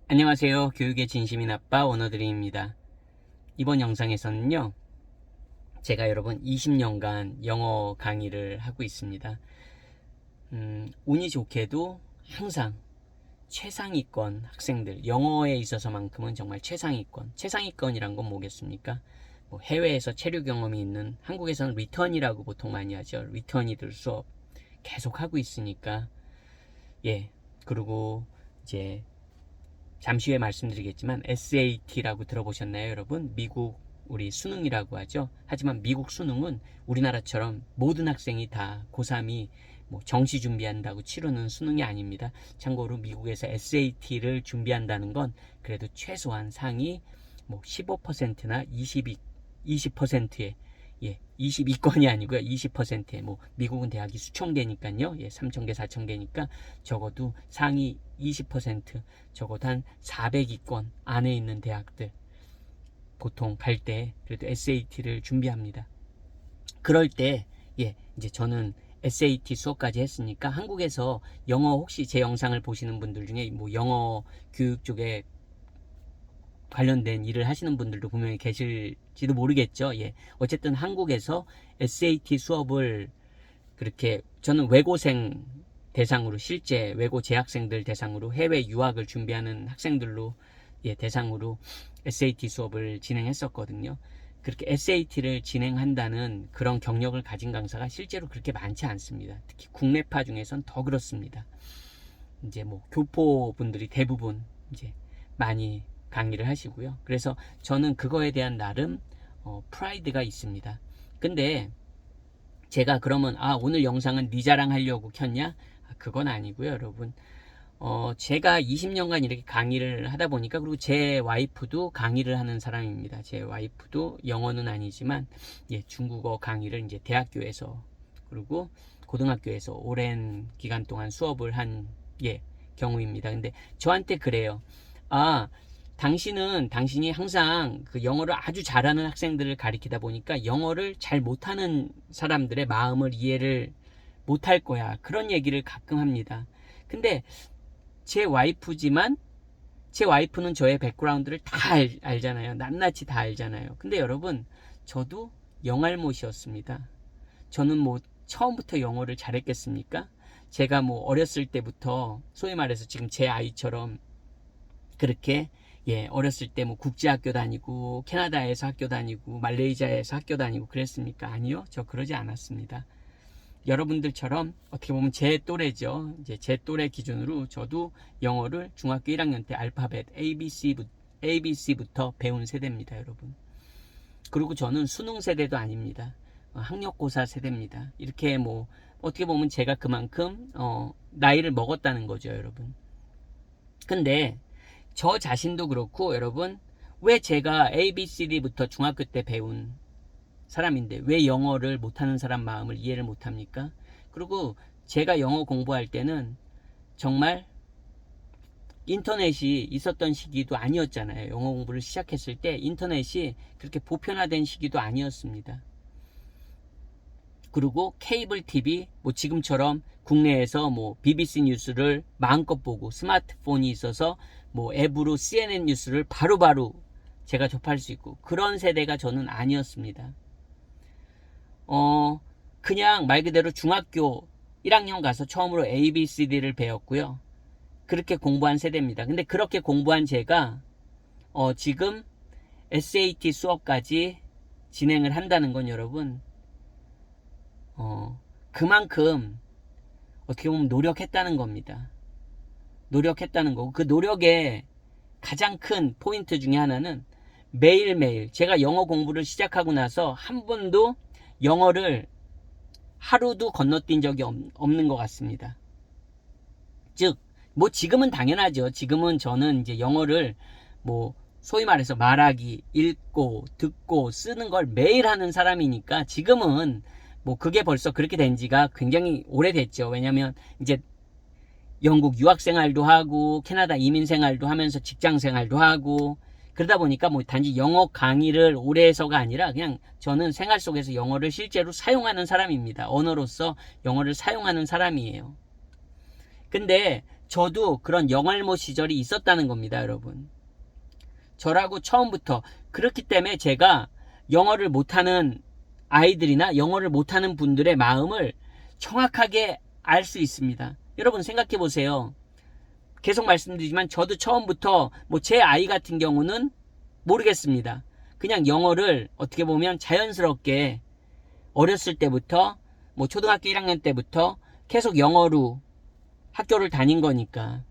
안녕하세요. 교육의 진심인 아빠 원어드림입니다. 이번 영상에서는요, 제가 여러분 20년간 영어 강의를 하고 있습니다. 운이 좋게도 항상 최상위권 학생들, 영어에 있어서만큼은 정말 최상위권. 최상위권이란 건 뭐겠습니까? 뭐 해외에서 체류 경험이 있는, 한국에서는 리턴이라고 보통 많이 하죠. 리턴이들 수업 계속 하고 있으니까, 그리고 이제 잠시 후에 말씀드리겠지만 SAT라고 들어보셨나요, 여러분? 미국 우리 수능이라고 하죠. 하지만 미국 수능은 우리나라처럼 모든 학생이 다 고3이 뭐 정시 준비한다고 치르는 수능이 아닙니다. 참고로 미국에서 SAT를 준비한다는 건 그래도 최소한 상위 뭐 15%나 20%의 22건이 아니고요. 20%에 뭐 미국은 대학이 수천 개니까요. 3천 개, 4천 개니까 적어도 상위 20% 적어도 한 400위권 안에 있는 대학들 보통 갈 때 그래도 SAT를 준비합니다. 그럴 때 이제 저는 SAT 수업까지 했으니까 한국에서 영어 혹시 제 영상을 보시는 분들 중에 뭐 영어 교육 쪽에 관련된 일을 하시는 분들도 분명히 계실지도 모르겠죠. 어쨌든 한국에서 SAT 수업을 그렇게 저는 외고생 대상으로 실제 외고 재학생들 대상으로 해외 유학을 준비하는 학생들로 대상으로 SAT 수업을 진행했었거든요. 그렇게 SAT를 진행한다는 그런 경력을 가진 강사가 실제로 그렇게 많지 않습니다. 특히 국내파 중에선 더 그렇습니다. 이제 뭐 교포 분들이 대부분 이제 많이 강의를 하시고요. 그래서 저는 그거에 대한 나름 프라이드가 있습니다. 근데 제가 그러면 오늘 영상은 네 자랑하려고 켰냐? 그건 아니고요, 여러분. 제가 20년간 이렇게 강의를 하다 보니까, 그리고 제 와이프도 강의를 하는 사람입니다. 제 와이프도 영어는 아니지만 중국어 강의를 이제 대학교에서 그리고 고등학교에서 오랜 기간 동안 수업을 한 경우입니다. 근데 저한테 그래요. 당신이 항상 그 영어를 아주 잘하는 학생들을 가리키다 보니까 영어를 잘 못하는 사람들의 마음을 이해를 못할 거야. 그런 얘기를 가끔 합니다. 근데 제 와이프지만 제 와이프는 저의 백그라운드를 다 알잖아요. 낱낱이 다 알잖아요. 근데 여러분, 저도 영알못이었습니다. 저는 뭐 처음부터 영어를 잘했겠습니까? 제가 뭐 어렸을 때부터 소위 말해서 지금 제 아이처럼 그렇게 어렸을 때 뭐 국제학교 다니고 캐나다에서 학교 다니고 말레이시아에서 학교 다니고 그랬습니까? 아니요. 저 그러지 않았습니다. 여러분들처럼 어떻게 보면 제 또래죠. 이제 제 또래 기준으로 저도 영어를 중학교 1학년 때 알파벳 ABC부터 배운 세대입니다, 여러분. 그리고 저는 수능 세대도 아닙니다. 학력고사 세대입니다. 이렇게 뭐 어떻게 보면 제가 그만큼 나이를 먹었다는 거죠, 여러분. 근데 저 자신도 그렇고 여러분, 왜 제가 ABCD부터 중학교 때 배운 사람인데 왜 영어를 못하는 사람 마음을 이해를 못합니까? 그리고 제가 영어 공부할 때는 정말 인터넷이 있었던 시기도 아니었잖아요. 영어 공부를 시작했을 때 인터넷이 그렇게 보편화된 시기도 아니었습니다. 그리고 케이블 TV, 뭐 지금처럼 국내에서 뭐 BBC 뉴스를 마음껏 보고 스마트폰이 있어서 뭐 앱으로 CNN 뉴스를 바로바로 제가 접할 수 있고 그런 세대가 저는 아니었습니다. 그냥 말 그대로 중학교 1학년 가서 처음으로 ABCD를 배웠고요. 그렇게 공부한 세대입니다. 근데 그렇게 공부한 제가 지금 SAT 수업까지 진행을 한다는 건 여러분, 그만큼 어떻게 보면 노력했다는 겁니다. 노력했다는 거고, 그 노력의 가장 큰 포인트 중에 하나는 매일매일 제가 영어 공부를 시작하고 나서 한 번도 영어를 하루도 건너뛴 적이 없는 것 같습니다. 즉, 뭐 지금은 당연하죠. 지금은 저는 이제 영어를 뭐 소위 말해서 말하기, 읽고, 듣고, 쓰는 걸 매일 하는 사람이니까 지금은 뭐 그게 벌써 그렇게 된 지가 굉장히 오래됐죠. 왜냐면 이제 영국 유학 생활도 하고 캐나다 이민 생활도 하면서 직장 생활도 하고 그러다 보니까 뭐 단지 영어 강의를 오래 해서가 아니라 그냥 저는 생활 속에서 영어를 실제로 사용하는 사람입니다. 언어로서 영어를 사용하는 사람이에요. 근데 저도 그런 영알모 시절이 있었다는 겁니다, 여러분. 저라고 처음부터. 그렇기 때문에 제가 영어를 못하는 아이들이나 영어를 못하는 분들의 마음을 정확하게 알 수 있습니다. 여러분 생각해 보세요. 계속 말씀드리지만 저도 처음부터 뭐 제 아이 같은 경우는 모르겠습니다. 그냥 영어를 어떻게 보면 자연스럽게 어렸을 때부터 뭐 초등학교 1학년 때부터 계속 영어로 학교를 다닌 거니까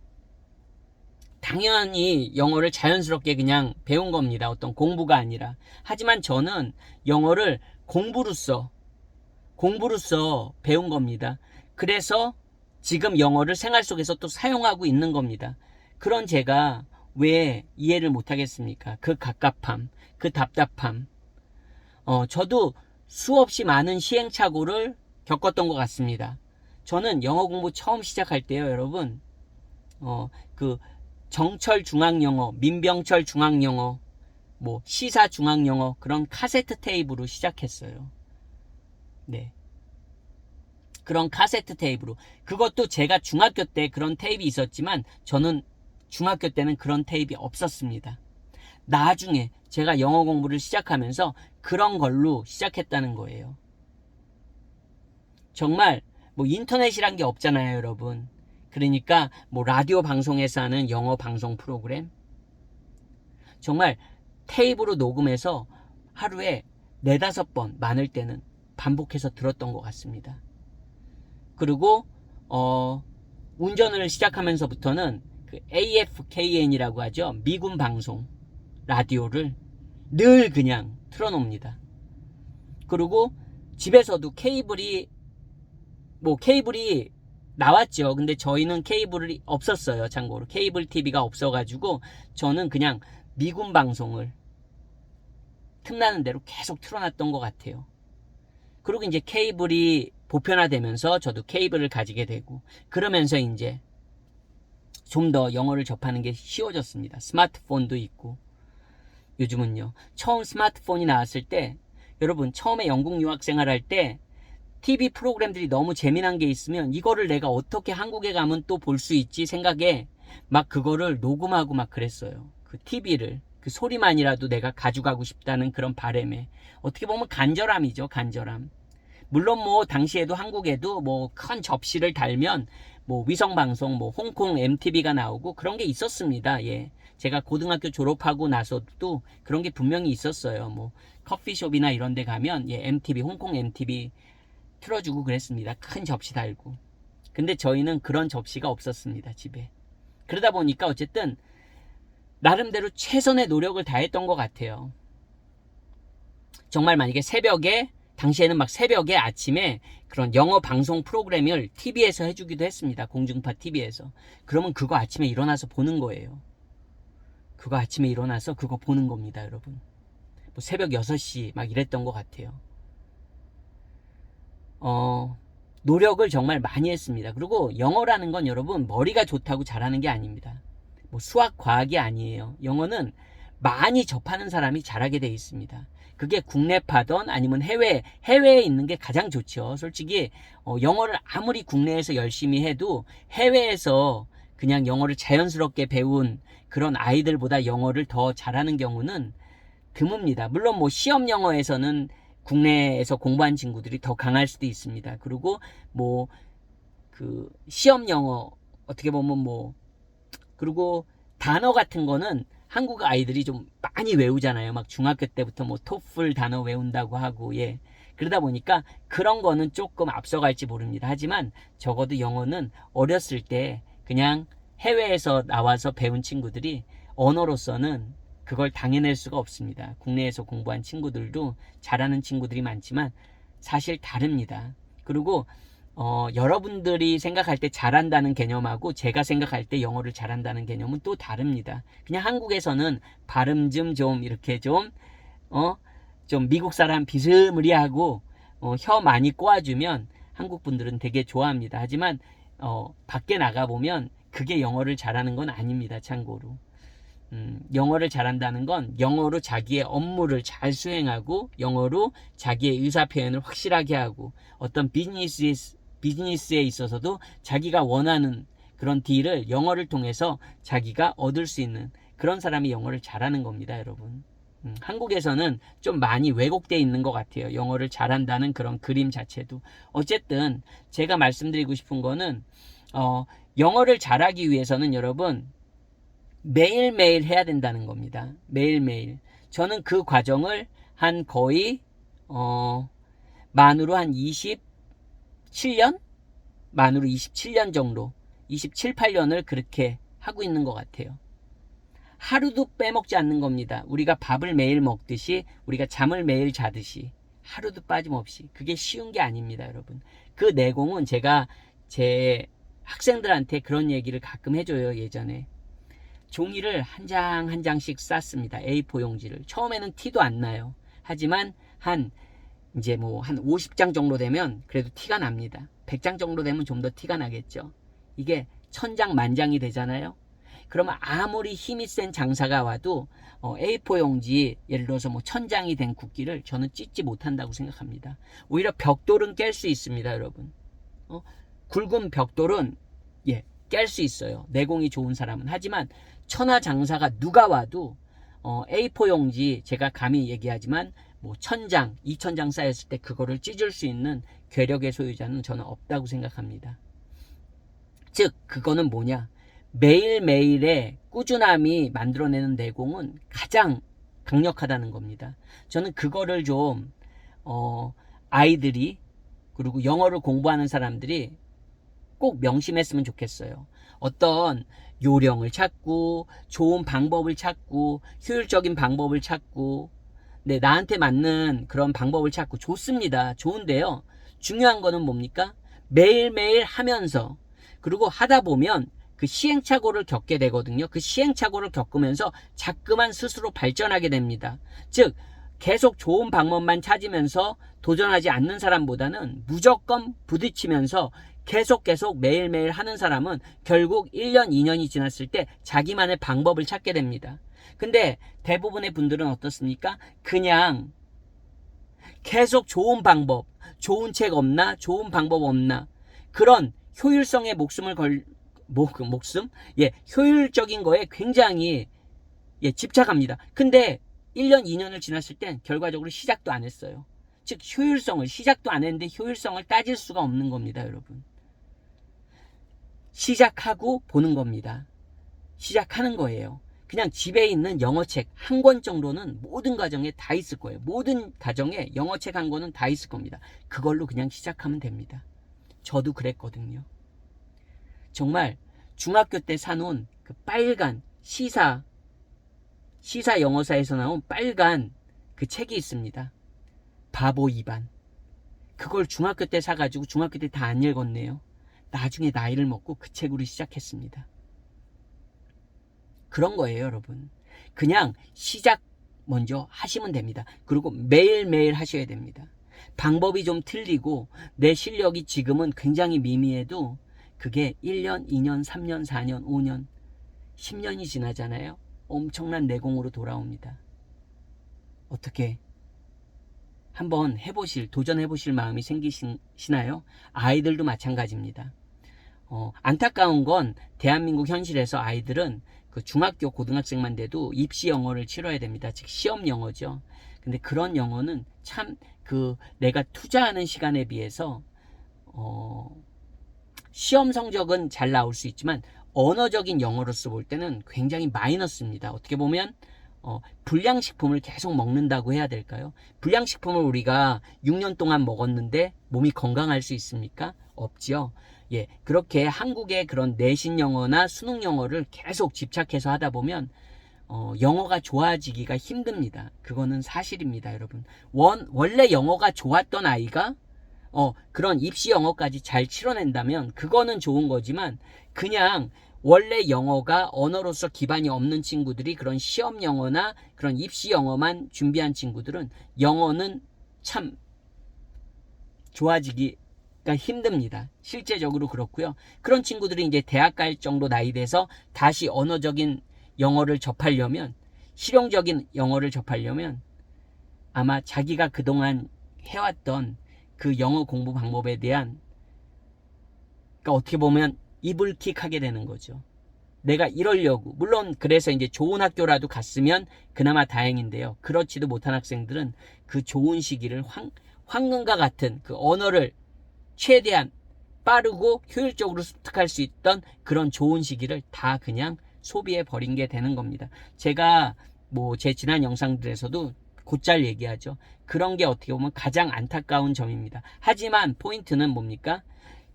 당연히 영어를 자연스럽게 그냥 배운 겁니다. 어떤 공부가 아니라. 하지만 저는 영어를 공부로서 배운 겁니다. 그래서 지금 영어를 생활 속에서 또 사용하고 있는 겁니다. 그런 제가 왜 이해를 못하겠습니까? 그 갑갑함, 그 답답함. 저도 수없이 많은 시행착오를 겪었던 것 같습니다. 저는 영어 공부 처음 시작할 때요, 여러분. 그 정철 중앙영어, 민병철 중앙영어, 뭐 시사 중앙영어 그런 카세트 테이프로 시작했어요. 네. 그런 카세트 테이프로. 그것도 제가 중학교 때 그런 테이프 있었지만 저는 중학교 때는 그런 테이프 없었습니다. 나중에 제가 영어 공부를 시작하면서 그런 걸로 시작했다는 거예요. 정말 뭐 인터넷이란 게 없잖아요, 여러분. 그러니까 뭐 라디오 방송에서 하는 영어 방송 프로그램 정말 테이프로 녹음해서 하루에 4-5번 많을 때는 반복해서 들었던 것 같습니다. 그리고 운전을 시작하면서부터는 그 AFKN이라고 하죠. 미군 방송 라디오를 늘 그냥 틀어놓습니다. 그리고 집에서도 케이블이 나왔죠. 근데 저희는 케이블이 없었어요. 참고로 케이블 TV가 없어가지고 저는 그냥 미군 방송을 틈나는 대로 계속 틀어놨던 것 같아요. 그리고 이제 케이블이 보편화되면서 저도 케이블을 가지게 되고 그러면서 이제 좀 더 영어를 접하는 게 쉬워졌습니다. 스마트폰도 있고. 요즘은요. 처음 스마트폰이 나왔을 때 여러분 처음에 영국 유학생활 할 때 TV 프로그램들이 너무 재미난 게 있으면 이거를 내가 어떻게 한국에 가면 또 볼 수 있지 생각에 막 그거를 녹음하고 막 그랬어요. 그 TV를. 그 소리만이라도 내가 가져가고 싶다는 그런 바람에. 어떻게 보면 간절함이죠. 간절함. 물론 뭐 당시에도 한국에도 뭐 큰 접시를 달면 뭐 위성방송 뭐 홍콩 MTV가 나오고 그런 게 있었습니다. 예. 제가 고등학교 졸업하고 나서도 그런 게 분명히 있었어요. 뭐 커피숍이나 이런 데 가면 예, MTV 홍콩 MTV 틀어주고 그랬습니다. 큰 접시 달고. 근데 저희는 그런 접시가 없었습니다. 집에. 그러다 보니까 어쨌든 나름대로 최선의 노력을 다했던 것 같아요. 정말 만약에 새벽에 당시에는 막 새벽에 아침에 그런 영어 방송 프로그램을 TV에서 해주기도 했습니다. 공중파 TV에서. 그러면 그거 아침에 일어나서 보는 거예요. 그거 아침에 일어나서 그거 보는 겁니다, 여러분. 뭐 새벽 6시 막 이랬던 것 같아요. 노력을 정말 많이 했습니다. 그리고 영어라는 건 여러분 머리가 좋다고 잘하는 게 아닙니다. 뭐 수학, 과학이 아니에요. 영어는 많이 접하는 사람이 잘하게 돼 있습니다. 그게 국내파든 아니면 해외에 있는 게 가장 좋죠. 솔직히 영어를 아무리 국내에서 열심히 해도 해외에서 그냥 영어를 자연스럽게 배운 그런 아이들보다 영어를 더 잘하는 경우는 드뭅니다. 물론 뭐 시험 영어에서는 국내에서 공부한 친구들이 더 강할 수도 있습니다. 그리고 뭐 그 시험 영어 어떻게 보면 뭐 그리고 단어 같은 거는 한국 아이들이 좀 많이 외우잖아요. 막 중학교 때부터 뭐 토플 단어 외운다고 하고 예. 그러다 보니까 그런 거는 조금 앞서갈지 모릅니다. 하지만 적어도 영어는 어렸을 때 그냥 해외에서 나와서 배운 친구들이 언어로서는 그걸 당해낼 수가 없습니다. 국내에서 공부한 친구들도 잘하는 친구들이 많지만 사실 다릅니다. 그리고 여러분들이 생각할 때 잘한다는 개념하고 제가 생각할 때 영어를 잘한다는 개념은 또 다릅니다. 그냥 한국에서는 발음 좀 이렇게 좀 미국 사람 비스무리하고 혀 많이 꼬아주면 한국 분들은 되게 좋아합니다. 하지만 밖에 나가보면 그게 영어를 잘하는 건 아닙니다. 참고로. 영어를 잘한다는 건 영어로 자기의 업무를 잘 수행하고 영어로 자기의 의사표현을 확실하게 하고 어떤 비즈니스에 있어서도 자기가 원하는 그런 D를 영어를 통해서 자기가 얻을 수 있는 그런 사람이 영어를 잘하는 겁니다, 여러분. 한국에서는 좀 많이 왜곡되어 있는 것 같아요. 영어를 잘한다는 그런 그림 자체도. 어쨌든 제가 말씀드리고 싶은 거는 영어를 잘하기 위해서는 여러분 매일매일 해야 된다는 겁니다. 매일매일. 저는 그 과정을 한 거의 만으로 한 27년? 만으로 27년 정도, 27, 8년을 그렇게 하고 있는 것 같아요. 하루도 빼먹지 않는 겁니다. 우리가 밥을 매일 먹듯이, 우리가 잠을 매일 자듯이 하루도 빠짐없이. 그게 쉬운 게 아닙니다, 여러분. 그 내공은 제가 제 학생들한테 그런 얘기를 가끔 해줘요. 예전에 종이를 한 장 한 장씩 쌌습니다. A4 용지를. 처음에는 티도 안 나요. 하지만 이제 한 50장 정도 되면 그래도 티가 납니다. 100장 정도 되면 좀 더 티가 나겠죠. 이게 1000장 만장이 되잖아요. 그러면 아무리 힘이 센 장사가 와도 A4 용지, 예를 들어서 1000장이 된 국기를 저는 찢지 못한다고 생각합니다. 오히려 벽돌은 깰 수 있습니다, 여러분. 굵은 벽돌은 깰 수 있어요. 내공이 좋은 사람은. 하지만 천하장사가 누가 와도 A4 용지, 제가 감히 얘기하지만 1000장, 2000장 쌓였을 때 그거를 찢을 수 있는 괴력의 소유자는 저는 없다고 생각합니다. 즉 그거는 뭐냐, 매일매일의 꾸준함이 만들어내는 내공은 가장 강력하다는 겁니다. 저는 그거를 좀 아이들이, 그리고 영어를 공부하는 사람들이 꼭 명심했으면 좋겠어요. 어떤 요령을 찾고 좋은 방법을 찾고 효율적인 방법을 찾고 나한테 맞는 그런 방법을 찾고 좋습니다. 좋은데요, 중요한 거는 뭡니까? 매일매일 하면서, 그리고 하다 보면 그 시행착오를 겪게 되거든요. 그 시행착오를 겪으면서 자꾸만 스스로 발전하게 됩니다. 즉 계속 좋은 방법만 찾으면서 도전하지 않는 사람보다는 무조건 부딪히면서 계속 매일매일 하는 사람은 결국 1년, 2년이 지났을 때 자기만의 방법을 찾게 됩니다. 근데 대부분의 분들은 어떻습니까? 그냥 계속 좋은 방법, 좋은 책 없나? 좋은 방법 없나? 그런 효율성에 효율적인 거에 굉장히 집착합니다. 근데 1년, 2년을 지났을 땐 결과적으로 시작도 안 했어요. 즉 시작도 안 했는데 효율성을 따질 수가 없는 겁니다, 여러분. 시작하고 보는 겁니다. 시작하는 거예요. 그냥 집에 있는 영어책 한 권 정도는 모든 가정에 다 있을 거예요. 모든 가정에 영어책 한 권은 다 있을 겁니다. 그걸로 그냥 시작하면 됩니다. 저도 그랬거든요. 정말 중학교 때 사놓은 그 빨간 시사 영어사에서 나온 빨간 그 책이 있습니다. 바보 2반. 그걸 중학교 때 사가지고 중학교 때 다 안 읽었네요. 나중에 나이를 먹고 그 책으로 시작했습니다. 그런 거예요, 여러분. 그냥 시작 먼저 하시면 됩니다. 그리고 매일매일 하셔야 됩니다. 방법이 좀 틀리고 내 실력이 지금은 굉장히 미미해도 그게 1년, 2년, 3년, 4년, 5년, 10년이 지나잖아요. 엄청난 내공으로 돌아옵니다. 어떻게 한번 도전해보실 마음이 생기시나요? 아이들도 마찬가지입니다. 안타까운 건 대한민국 현실에서 아이들은 그 중학교 고등학생만 돼도 입시 영어를 치러야 됩니다. 즉 시험 영어죠. 근데 그런 영어는 참 내가 투자하는 시간에 비해서 시험 성적은 잘 나올 수 있지만 언어적인 영어로서 볼 때는 굉장히 마이너스입니다. 어떻게 보면 불량식품을 계속 먹는다고 해야 될까요? 불량식품을 우리가 6년 동안 먹었는데 몸이 건강할 수 있습니까? 없죠. 그렇게 한국의 그런 내신 영어나 수능 영어를 계속 집착해서 하다 보면 영어가 좋아지기가 힘듭니다. 그거는 사실입니다, 여러분. 원래 영어가 좋았던 아이가 그런 입시 영어까지 잘 치러낸다면 그거는 좋은 거지만, 그냥 원래 영어가 언어로서 기반이 없는 친구들이 그런 시험 영어나 그런 입시 영어만 준비한 친구들은 영어는 참 좋아지기가 힘듭니다. 실제적으로 그렇고요. 그런 친구들이 이제 대학 갈 정도 나이 돼서 다시 언어적인 영어를 접하려면, 실용적인 영어를 접하려면 아마 자기가 그동안 해왔던 그 영어 공부 방법에 대한, 그러니까 어떻게 보면 이불킥하게 되는 거죠. 내가 이러려고. 물론 그래서 이제 좋은 학교라도 갔으면 그나마 다행인데요. 그렇지도 못한 학생들은 그 좋은 시기를 황금과 같은 그 언어를 최대한 빠르고 효율적으로 습득할 수 있던 그런 좋은 시기를 다 그냥 소비해 버린 게 되는 겁니다. 제가 뭐 제 지난 영상들에서도 곧잘 얘기하죠. 그런 게 어떻게 보면 가장 안타까운 점입니다. 하지만 포인트는 뭡니까?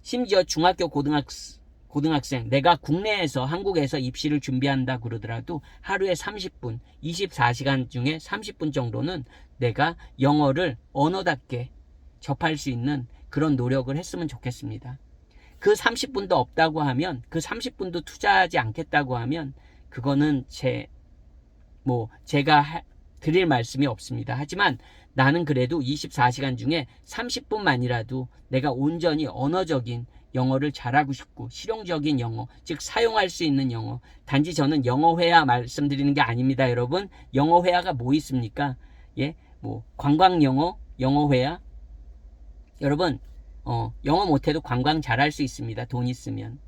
심지어 중학교 고등학생, 내가 국내에서 한국에서 입시를 준비한다 그러더라도 하루에 30분, 24시간 중에 30분 정도는 내가 영어를 언어답게 접할 수 있는 그런 노력을 했으면 좋겠습니다. 그 30분도 없다고 하면, 그 30분도 투자하지 않겠다고 하면 그거는 제가 드릴 말씀이 없습니다. 하지만 나는 그래도 24시간 중에 30분만이라도 내가 온전히 언어적인 영어를 잘하고 싶고, 실용적인 영어, 즉 사용할 수 있는 영어. 단지 저는 영어 회화 말씀드리는 게 아닙니다, 여러분. 영어 회화가 뭐 있습니까? 예, 관광 영어, 영어 회화. 여러분, 영어 못해도 관광 잘할 수 있습니다. 돈 있으면.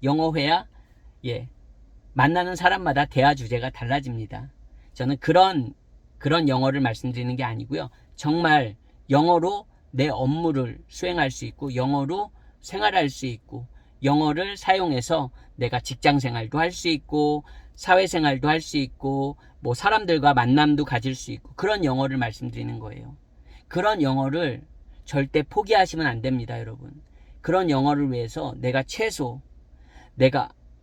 영어 회화, 예, 만나는 사람마다 대화 주제가 달라집니다. 저는 그런 영어를 말씀드리는 게 아니고요. 정말 영어로 내 업무를 수행할 수 있고, 영어로 생활할 수 있고, 영어를 사용해서 내가 직장 생활도 할 수 있고, 사회생활도 할 수 있고, 사람들과 만남도 가질 수 있고, 그런 영어를 말씀드리는 거예요. 그런 영어를 절대 포기하시면 안 됩니다, 여러분. 그런 영어를 위해서 내가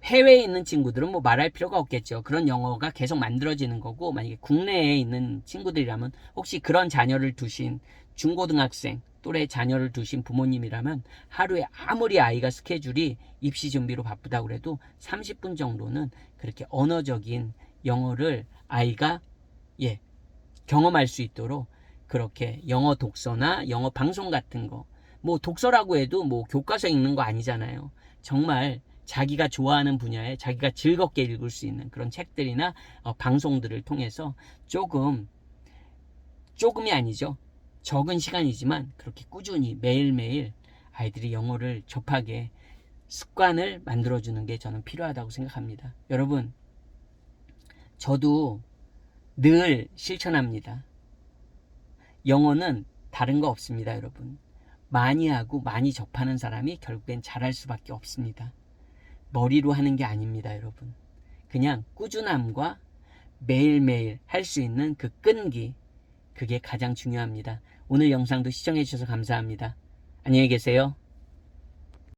해외에 있는 친구들은 말할 필요가 없겠죠. 그런 영어가 계속 만들어지는 거고, 만약에 국내에 있는 친구들이라면, 혹시 그런 자녀를 두신 중고등학생 또래 자녀를 두신 부모님이라면 하루에 아무리 아이가 스케줄이 입시 준비로 바쁘다고 그래도 30분 정도는 그렇게 언어적인 영어를 아이가 경험할 수 있도록 그렇게 영어 독서나 영어 방송 같은 거, 독서라고 해도 교과서 읽는 거 아니잖아요. 정말 자기가 좋아하는 분야에 자기가 즐겁게 읽을 수 있는 그런 책들이나 방송들을 통해서 조금이 아니죠. 적은 시간이지만 그렇게 꾸준히 매일매일 아이들이 영어를 접하게 습관을 만들어주는 게 저는 필요하다고 생각합니다. 여러분, 저도 늘 실천합니다. 영어는 다른 거 없습니다, 여러분. 많이 하고 많이 접하는 사람이 결국엔 잘할 수밖에 없습니다. 머리로 하는 게 아닙니다, 여러분. 그냥 꾸준함과 매일매일 할 수 있는 그 끈기, 그게 가장 중요합니다. 오늘 영상도 시청해 주셔서 감사합니다. 안녕히 계세요.